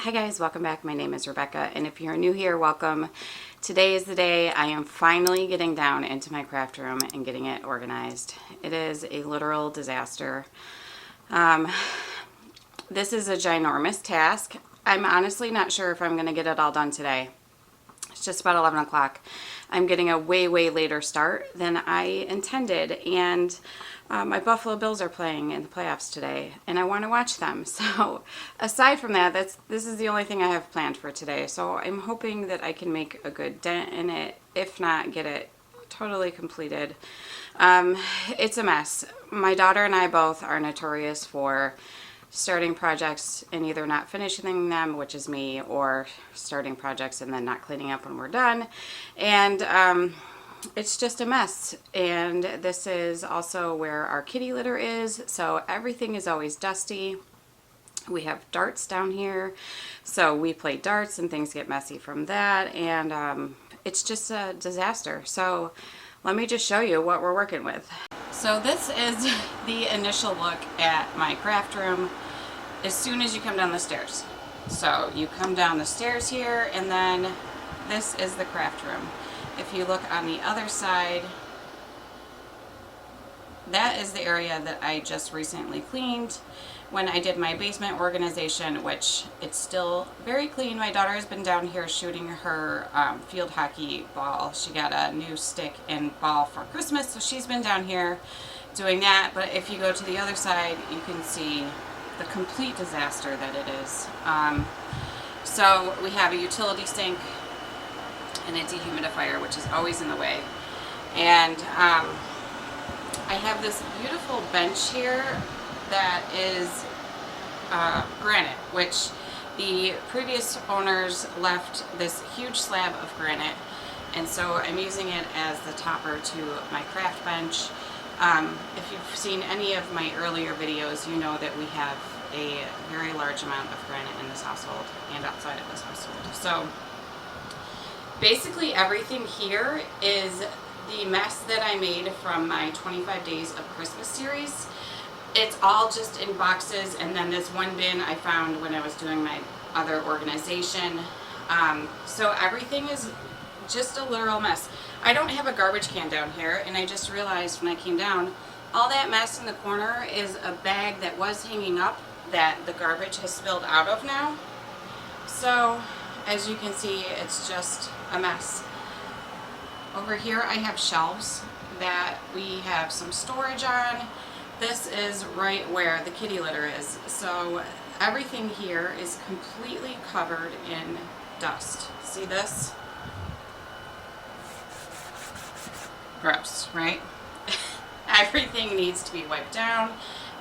Hi guys, welcome back. My name is Rebecca, and if you're new here, welcome. Today is the day I am finally getting down into my craft room and getting it organized. It is a literal disaster. This is a ginormous task. I'm honestly not sure if I'm going to get it all done today. It's just about 11 o'clock. I'm getting a way later start than I intended, and my Buffalo Bills are playing in the playoffs today, and I want to watch them. So aside from that, this is the only thing I have planned for today. So I'm hoping that I can make a good dent in it, if not get it totally completed. It's a mess. My daughter and I both are notorious for starting projects and either not finishing them, which is me, or starting projects and then not cleaning up when we're done. And it's just a mess. And this is also where our kitty litter is, so everything is always dusty. We have darts down here, so we play darts and things get messy from that, and it's just a disaster. So let me just show you what we're working with. So this is the initial look at my craft room as soon as you come down the stairs. So you come down the stairs here, and then this is the craft room. If you look on the other side, that is the area that I just recently cleaned when I did my basement organization, which it's still very clean. My daughter has been down here shooting her field hockey ball. She got a new stick and ball for Christmas, so she's been down here doing that. But if you go to the other side, you can see the complete disaster that it is. So we have a utility sink and a dehumidifier, which is always in the way. And I have this beautiful bench here that is granite, which the previous owners left this huge slab of granite, and so I'm using it as the topper to my craft bench. If you've seen any of my earlier videos, you know that we have a very large amount of granite in this household and outside of this household. So basically everything here is the mess that I made from my 25 Days of Christmas series. It's all just in boxes, and then this one bin I found when I was doing my other organization. So everything is just a literal mess. I don't have a garbage can down here, and I just realized when I came down, all that mess in the corner is a bag that was hanging up that the garbage has spilled out of now. So as you can see, it's just a mess. Over here I have shelves that we have some storage on. This is right where the kitty litter is. So everything here is completely covered in dust. See this? Gross, right? Everything needs to be wiped down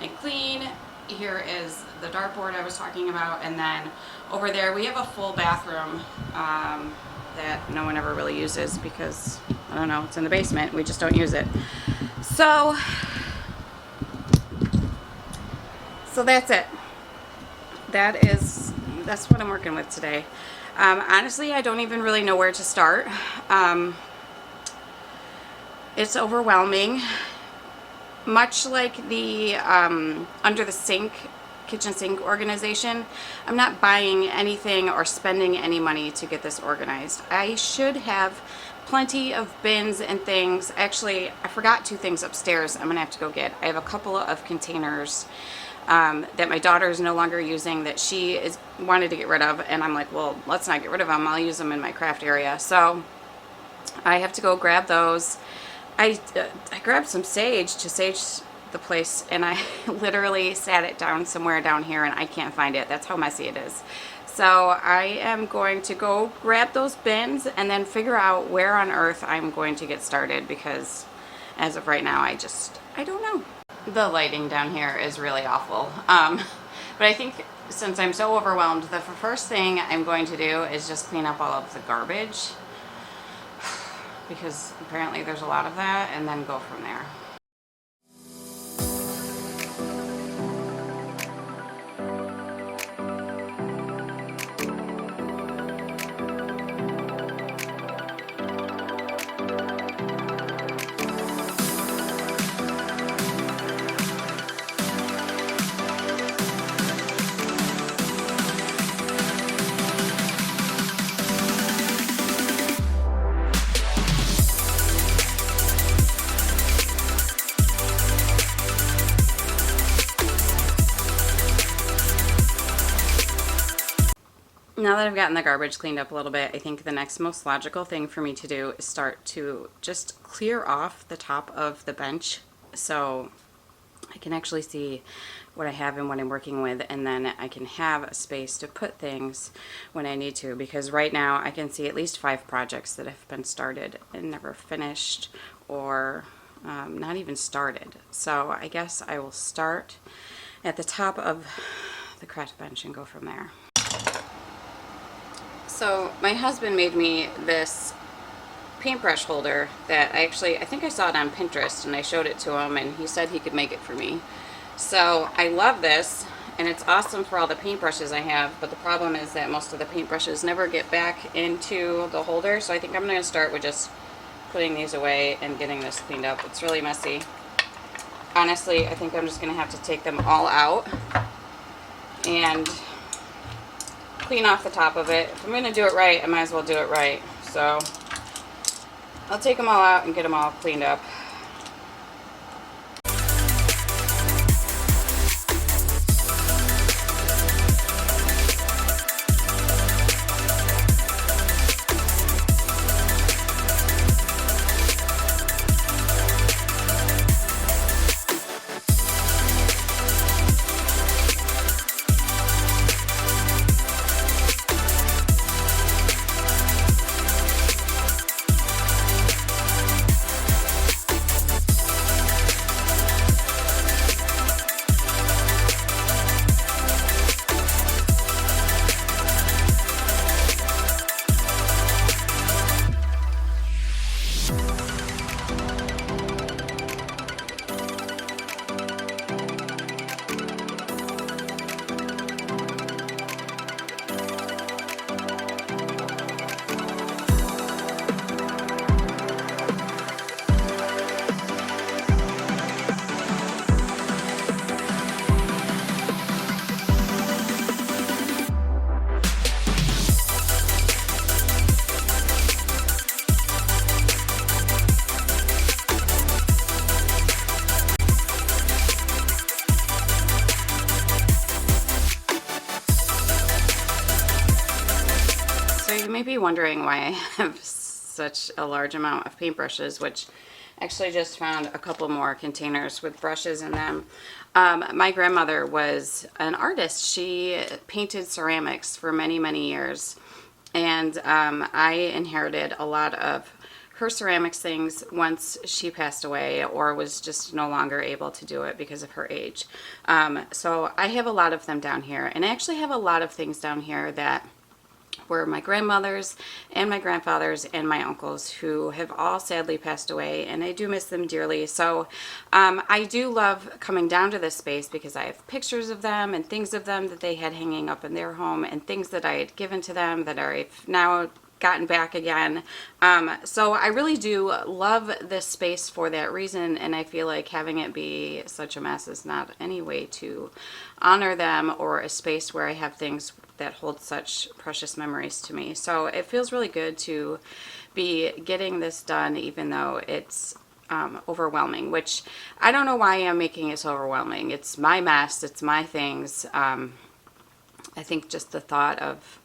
and clean. Here is the dartboard I was talking about, and then over there we have a full bathroom that no one ever really uses because, I don't know, it's in the basement. We just don't use it. So that's it. That's what I'm working with today. Honestly, I don't even really know where to start. It's overwhelming. Much like the under the sink, kitchen sink organization, I'm not buying anything or spending any money to get this organized. I should have plenty of bins and things. Actually, I forgot two things upstairs I'm gonna have to go get. I have a couple of containers that my daughter is no longer using that she wanted to get rid of, and I'm like, well, let's not get rid of them. I'll use them in my craft area. So I have to go grab those. I grabbed some sage to sage the place, and I literally sat it down somewhere down here, and I can't find it. That's how messy it is. So I am going to go grab those bins and then figure out where on earth I'm going to get started, because as of right now, I don't know. The lighting down here is really awful. But I think since I'm so overwhelmed, the first thing I'm going to do is just clean up all of the garbage, because apparently there's a lot of that, and then go from there. Now that I've gotten the garbage cleaned up a little bit, I think the next most logical thing for me to do is start to just clear off the top of the bench so I can actually see what I have and what I'm working with, and then I can have a space to put things when I need to, because right now I can see at least 5 projects that have been started and never finished, or not even started. So I guess I will start at the top of the craft bench and go from there. So my husband made me this paintbrush holder that I think I saw it on Pinterest, and I showed it to him and he said he could make it for me. So I love this, and it's awesome for all the paintbrushes I have, but the problem is that most of the paintbrushes never get back into the holder, so I think I'm going to start with just putting these away and getting this cleaned up. It's really messy. Honestly, I think I'm just going to have to take them all out and clean off the top of it. If I'm going to do it right, I might as well do it right. So I'll take them all out and get them all cleaned up. So you may be wondering why I have such a large amount of paintbrushes, which actually just found a couple more containers with brushes in them. My grandmother was an artist. She painted ceramics for many, many years. And I inherited a lot of her ceramics things once she passed away or was just no longer able to do it because of her age. So I have a lot of them down here. And I actually have a lot of things down here that were my grandmother's and my grandfather's and my uncles, who have all sadly passed away, and I do miss them dearly. So I do love coming down to this space because I have pictures of them and things of them that they had hanging up in their home, and things that I had given to them that I've now gotten back again. So I really do love this space for that reason, and I feel like having it be such a mess is not any way to honor them, or a space where I have things that hold such precious memories to me. So it feels really good to be getting this done, even though it's overwhelming, which I don't know why I'm making it so overwhelming. It's my mess, it's my things. I think just the thought of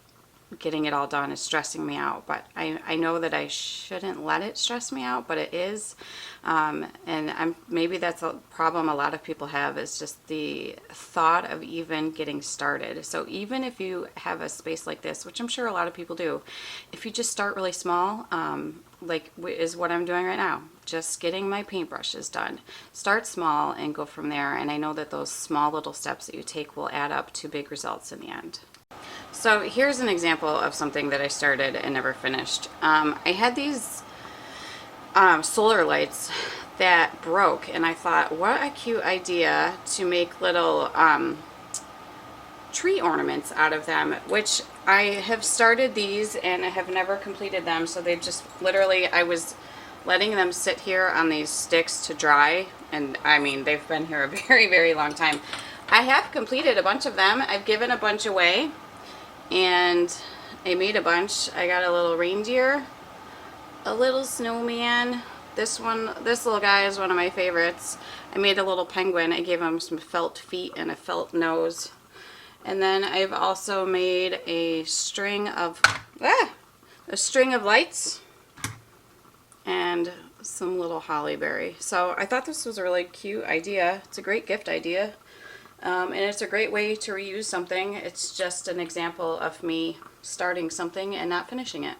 getting it all done is stressing me out, but I know that I shouldn't let it stress me out, but it is. And maybe that's a problem a lot of people have, is just the thought of even getting started. So even if you have a space like this, which I'm sure a lot of people do, if you just start really small, like is what I'm doing right now, just getting my paintbrushes done. Start small and go from there, and I know that those small little steps that you take will add up to big results in the end. So here's an example of something that I started and never finished. I had these solar lights that broke, and I thought, what a cute idea to make little tree ornaments out of them, which I have started these and I have never completed them. So they just literally, I was letting them sit here on these sticks to dry, and I mean, they've been here a very, very long time. I have completed a bunch of them. I've given a bunch away, and I made a bunch. I got a little reindeer, a little snowman. This little guy is one of my favorites. I made a little penguin. I gave him some felt feet and a felt nose. And then I've also made a string of lights and some little holly berry. So I thought this was a really cute idea. It's a great gift idea. And it's a great way to reuse something. It's just an example of me starting something and not finishing it.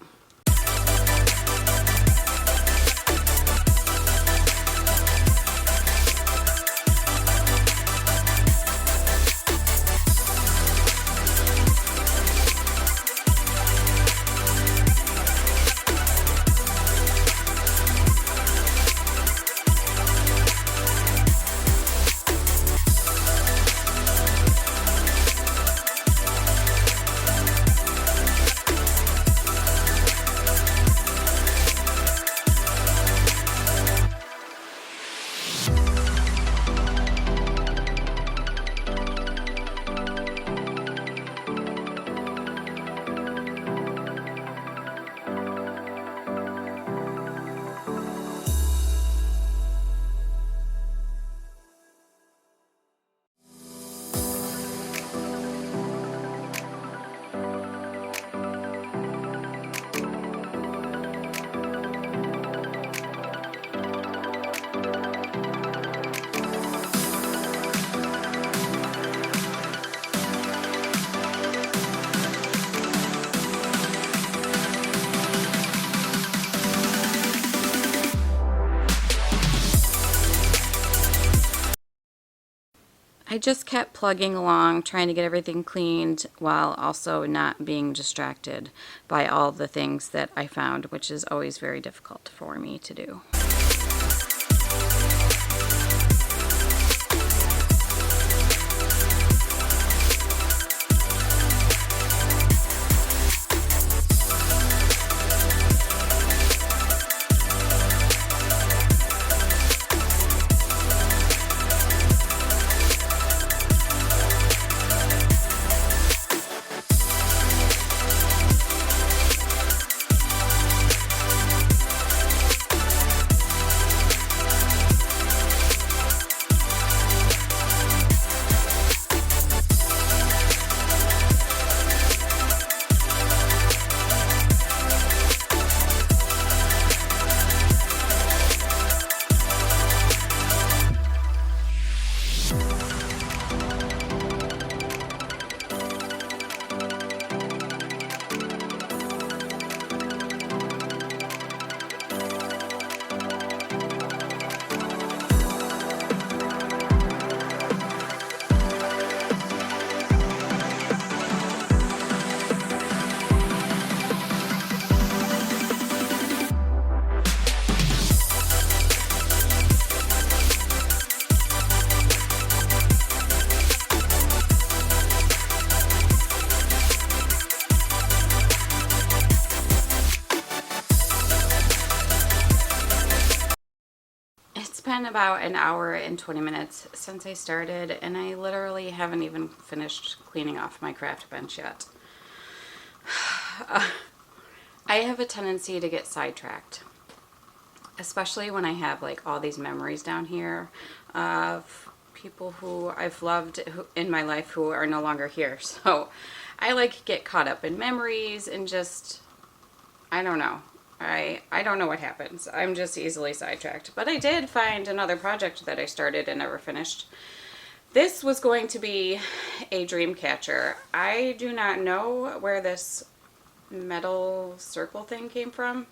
I just kept plugging along, trying to get everything cleaned while also not being distracted by all the things that I found, which is always very difficult for me to do. It's been about an hour and 20 minutes since I started, and I literally haven't even finished cleaning off my craft bench yet. I have a tendency to get sidetracked, especially when I have like all these memories down here of people who I've loved in my life who are no longer here. So I like get caught up in memories and just, I don't know. I don't know what happens. I'm just easily sidetracked. But I did find another project that I started and never finished. This was going to be a dream catcher. I do not know where this metal circle thing came from.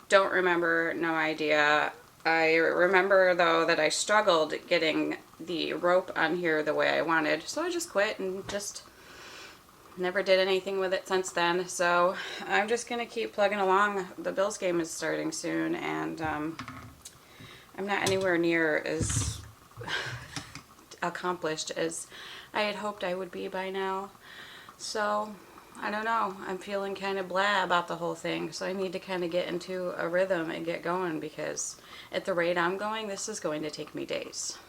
Don't remember, no idea. I remember though that I struggled getting the rope on here the way I wanted. So I just quit and just never did anything with it since then. So I'm just going to keep plugging along. The Bills game is starting soon, and I'm not anywhere near as accomplished as I had hoped I would be by now. So I don't know. I'm feeling kind of blah about the whole thing. So I need to kind of get into a rhythm and get going, because at the rate I'm going, this is going to take me days.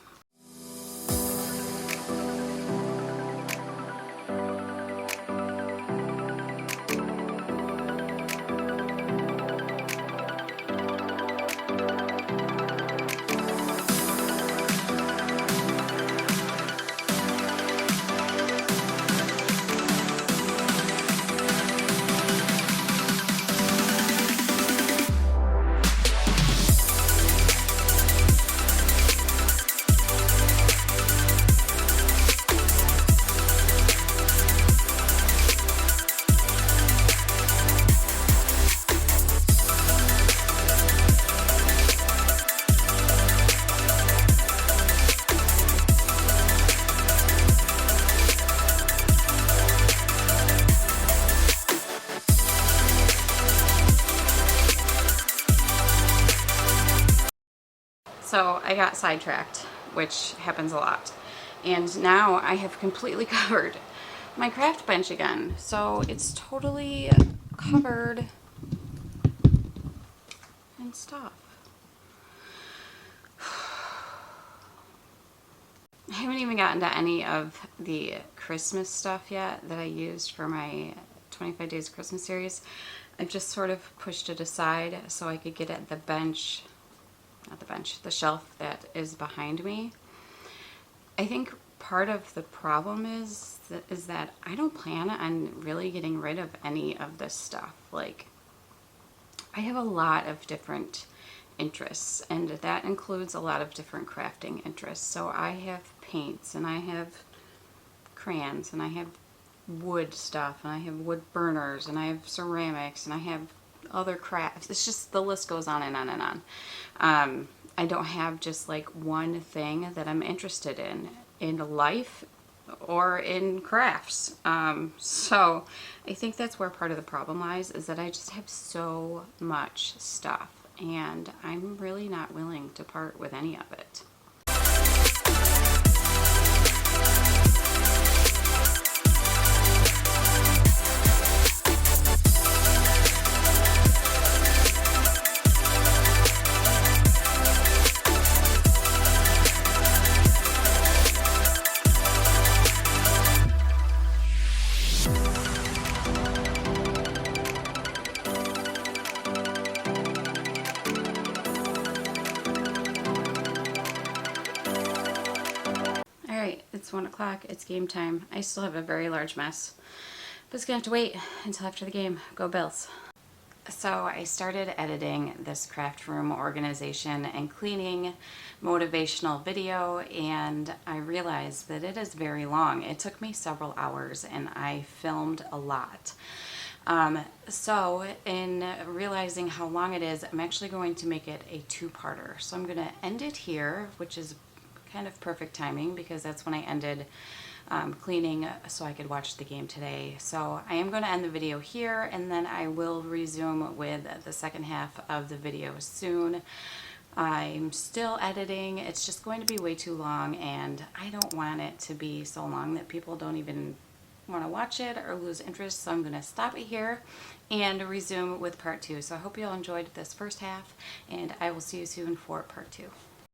So I got sidetracked, which happens a lot. And now I have completely covered my craft bench again. So it's totally covered in stuff. I haven't even gotten to any of the Christmas stuff yet that I used for my 25 Days of Christmas series. I've just sort of pushed it aside so I could get at the bench, not the bench, the shelf that is behind me. I think part of the problem is that I don't plan on really getting rid of any of this stuff. Like, I have a lot of different interests, and that includes a lot of different crafting interests. So I have paints, and I have crayons, and I have wood stuff, and I have wood burners, and I have ceramics, and I have other crafts. It's just, the list goes on and on and on. I don't have just like one thing that I'm interested in life or in crafts. So I think that's where part of the problem lies, is that I just have so much stuff, and I'm really not willing to part with any of it. Alright, it's 1 o'clock, it's game time. I still have a very large mess, but it's gonna have to wait until after the game. Go Bills. So I started editing this craft room organization and cleaning motivational video, and I realized that it is very long. It took me several hours and I filmed a lot. So in realizing how long it is, I'm actually going to make it a two-parter. So I'm going to end it here, which is kind of perfect timing because that's when I ended cleaning so I could watch the game today. So I am going to end the video here, and then I will resume with the second half of the video soon. I'm still editing. It's just going to be way too long, and I don't want it to be so long that people don't even want to watch it or lose interest. So I'm going to stop it here and resume with part 2. So I hope you all enjoyed this first half, and I will see you soon for part 2.